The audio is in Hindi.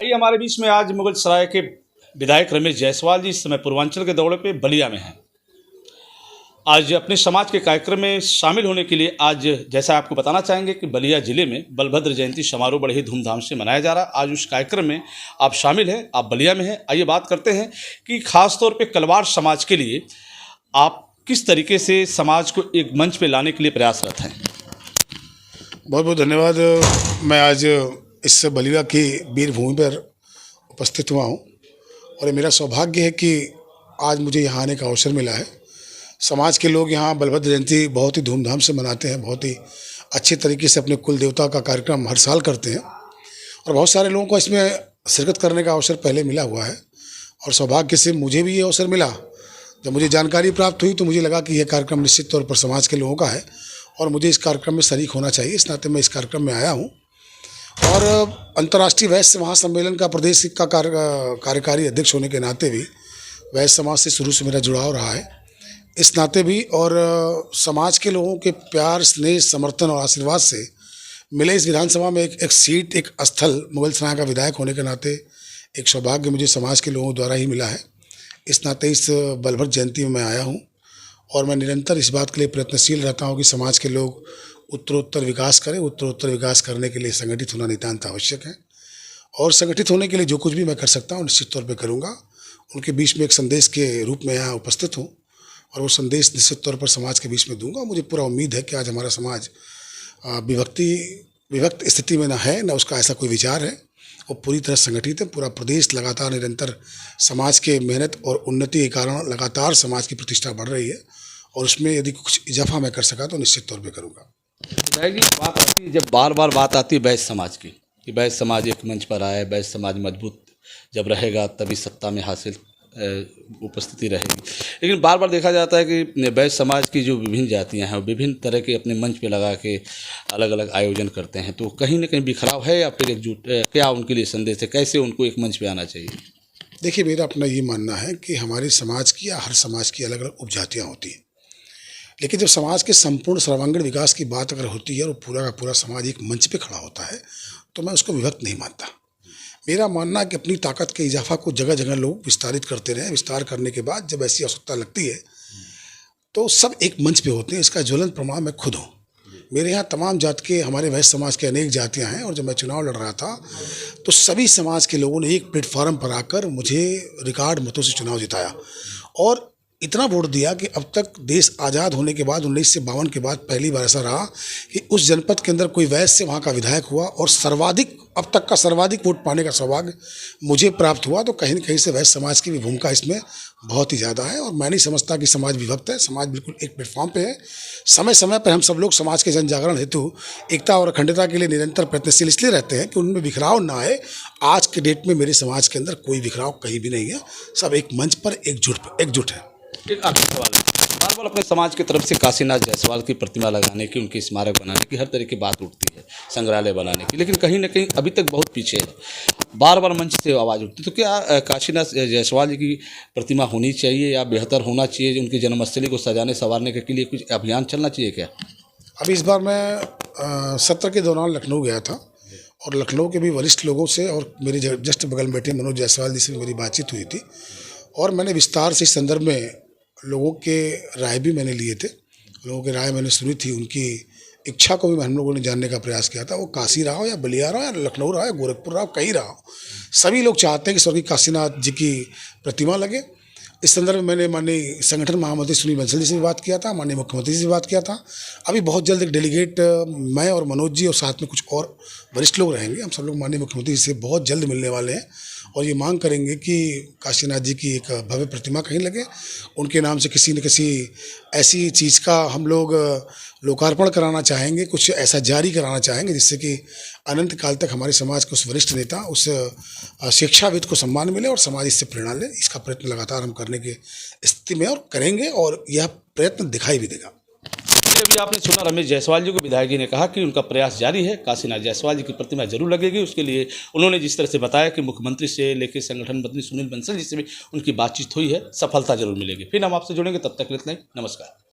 आइए हमारे बीच में आज मुगलसराय के विधायक रमेश जायसवाल जी इस समय पूर्वांचल के दौरे पे बलिया में हैं। आज अपने समाज के कार्यक्रम में शामिल होने के लिए आज जैसा आपको बताना चाहेंगे कि बलिया जिले में बलभद्र जयंती समारोह बड़े ही धूमधाम से मनाया जा रहा है। आज उस कार्यक्रम में आप शामिल हैं, आप बलिया में हैं। आइए बात करते हैं कि खास तौर पे कलवार समाज के लिए आप किस तरीके से समाज को एक मंच पे लाने के लिए प्रयासरत हैं। बहुत बहुत धन्यवाद। मैं आज इस बलिया की वीर भूमि पर उपस्थित हुआ हूँ और ये मेरा सौभाग्य है कि आज मुझे यहाँ आने का अवसर मिला है। समाज के लोग यहाँ बलभद्र जयंती बहुत ही धूमधाम से मनाते हैं, बहुत ही अच्छे तरीके से अपने कुल देवता का कार्यक्रम हर साल करते हैं और बहुत सारे लोगों को इसमें शिरकत करने का अवसर पहले मिला हुआ है और सौभाग्य से मुझे भी ये अवसर मिला। जब मुझे जानकारी प्राप्त हुई तो मुझे लगा कि यह कार्यक्रम निश्चित तौर पर समाज के लोगों का है और मुझे इस कार्यक्रम में शरीक होना चाहिए। इस नाते मैं इस कार्यक्रम में आया हूँ और अंतर्राष्ट्रीय वैश्य महासम्मेलन का प्रदेश का कार्यकारी अध्यक्ष होने के नाते भी वैश्य समाज से शुरू से मेरा जुड़ाव रहा है। इस नाते भी और समाज के लोगों के प्यार, स्नेह, समर्थन और आशीर्वाद से मिले इस विधानसभा में एक सीट, एक स्थल मुगलसराय का विधायक होने के नाते एक सौभाग्य मुझे समाज के लोगों द्वारा ही मिला है। इस नाते इस बलभद्र जयंती में मैं आया हूँ और मैं निरंतर इस बात के लिए प्रयत्नशील रहता हूँ कि समाज के लोग उत्तरोत्तर विकास करें। उत्तरोत्तर विकास करने के लिए संगठित होना नितांत आवश्यक है और संगठित होने के लिए जो कुछ भी मैं कर सकता हूँ निश्चित तौर पर करूँगा। उनके बीच में एक संदेश के रूप में यहाँ उपस्थित हूँ और वो संदेश निश्चित तौर पर समाज के बीच में दूंगा। मुझे पूरा उम्मीद है कि आज हमारा समाज विभक्त स्थिति में न है, न उसका ऐसा कोई विचार है। वो पूरी तरह संगठित है। पूरा प्रदेश लगातार निरंतर समाज के मेहनत और उन्नति के कारण लगातार समाज की प्रतिष्ठा बढ़ रही है और उसमें यदि कुछ इजाफा मैं कर सका तो निश्चित तौर पर करूँगा। बात आती है, जब बार बार बात आती है वैश्य समाज की कि वैश्य समाज एक मंच पर आए, वैश्य समाज मजबूत जब रहेगा तभी सत्ता में हासिल उपस्थिति रहेगी। लेकिन बार बार देखा जाता है कि वैश्य समाज की जो विभिन्न जातियां हैं विभिन्न तरह के अपने मंच पे लगा के अलग अलग आयोजन करते हैं, तो कहीं ना कहीं बिखराव है या फिर एकजुट, क्या उनके लिए संदेश है, कैसे उनको एक मंच पे आना चाहिए? देखिए, मेरा अपना ये मानना है कि हमारे समाज की या हर समाज की अलग अलग उपजातियाँ होती हैं, लेकिन जब समाज के संपूर्ण सर्वांगीण विकास की बात अगर होती है और पूरा का पूरा समाज एक मंच पे खड़ा होता है तो मैं उसको विभक्त नहीं मानता। मेरा मानना है कि अपनी ताकत के इजाफा को जगह जगह लोग विस्तारित करते रहें। विस्तार करने के बाद जब ऐसी आवश्यकता लगती है तो सब एक मंच पे होते हैं। इसका ज्वलंत प्रमाण मैं खुद हूँ। मेरे यहाँ तमाम जात के, हमारे वैश्य समाज के अनेक जातियाँ हैं और जब मैं चुनाव लड़ रहा था तो सभी समाज के लोगों ने एक प्लेटफॉर्म पर आकर मुझे रिकॉर्ड मतों से चुनाव जिताया और इतना वोट दिया कि अब तक देश आज़ाद होने के बाद 1952 के बाद पहली बार ऐसा रहा कि उस जनपद के अंदर कोई वैश्य वहाँ का विधायक हुआ और सर्वाधिक, अब तक का सर्वाधिक वोट पाने का सौभाग्य मुझे प्राप्त हुआ। तो कहीं न कहीं से वैश्य समाज की भी भूमिका इसमें बहुत ही ज़्यादा है और मैं नहीं समझता कि समाज विभक्त है। समाज बिल्कुल एक प्लेटफॉर्म पे है। समय समय पर हम सब लोग समाज के जन जागरण हेतु एकता और अखंडता के लिए निरंतर प्रयत्नशील इसलिए रहते हैं कि उनमें बिखराव ना आए। आज के डेट में मेरे समाज के अंदर कोई बिखराव कहीं भी नहीं है। सब एक मंच पर एकजुट है। एक आखिरी सवाल है, बार बार अपने समाज की तरफ से काशीनाथ जायसवाल की प्रतिमा लगाने की, उनकी स्मारक बनाने की हर तरह की बात उठती है, संग्रहालय बनाने की, लेकिन कहीं ना कहीं अभी तक बहुत पीछे है। बार बार मंच से आवाज़ उठती, तो क्या काशीनाथ जायसवाल जी की प्रतिमा होनी चाहिए या बेहतर होना चाहिए? उनकी जन्मस्थली को सजाने संवारने के लिए कुछ अभियान चलना चाहिए क्या? अभी इस बार मैं सत्र के दौरान लखनऊ गया था और लखनऊ के भी वरिष्ठ लोगों से और मेरे जस्ट बगल में बैठे मनोज जायसवाल जी से मेरी बातचीत हुई थी और मैंने विस्तार से इस संदर्भ में लोगों के राय भी मैंने लिए थे। लोगों की राय मैंने सुनी थी, उनकी इच्छा को भी हम लोगों ने जानने का प्रयास किया था। वो काशी रहा हो या बलिया रहा हो या लखनऊ रहा हो या गोरखपुर रहा हो, कहीं रहा हो, सभी लोग चाहते हैं कि स्वर्गीय काशीनाथ जी की प्रतिमा लगे। इस संदर्भ में मैंने माननीय संगठन महामंत्री सुनील बंसल जी से भी बात किया था, माननीय मुख्यमंत्री जी से बात किया था। अभी बहुत जल्द एक डेलीगेट मैं और मनोज जी और साथ में कुछ और वरिष्ठ लोग रहेंगे। हम सब लोग माननीय मुख्यमंत्री जी से बहुत जल्द मिलने वाले हैं और ये मांग करेंगे कि काशीनाथ जी की एक भव्य प्रतिमा कहीं लगे। उनके नाम से किसी न किसी ऐसी चीज़ का हम लोग लोकार्पण कराना चाहेंगे, कुछ ऐसा जारी कराना चाहेंगे जिससे कि अनंत काल तक हमारे समाज के उस वरिष्ठ नेता, उस शिक्षाविद को सम्मान मिले और समाज इससे प्रेरणा ले। इसका प्रयत्न लगातार हम करने की स्थिति में और करेंगे और यह प्रयत्न दिखाई भी देगा। अभी आपने सुना रमेश जायसवाल जी को, विधायक जी ने कहा कि उनका प्रयास जारी है, काशीनाथ जायसवाल जी की प्रतिमा जरूर लगेगी। उसके लिए उन्होंने जिस तरह से बताया कि मुख्यमंत्री से लेकर संगठन मंत्री सुनील बंसल जी से भी उनकी बातचीत हुई है, सफलता जरूर मिलेगी। फिर हम आपसे जुड़ेंगे, तब तक इतना ही, नमस्कार।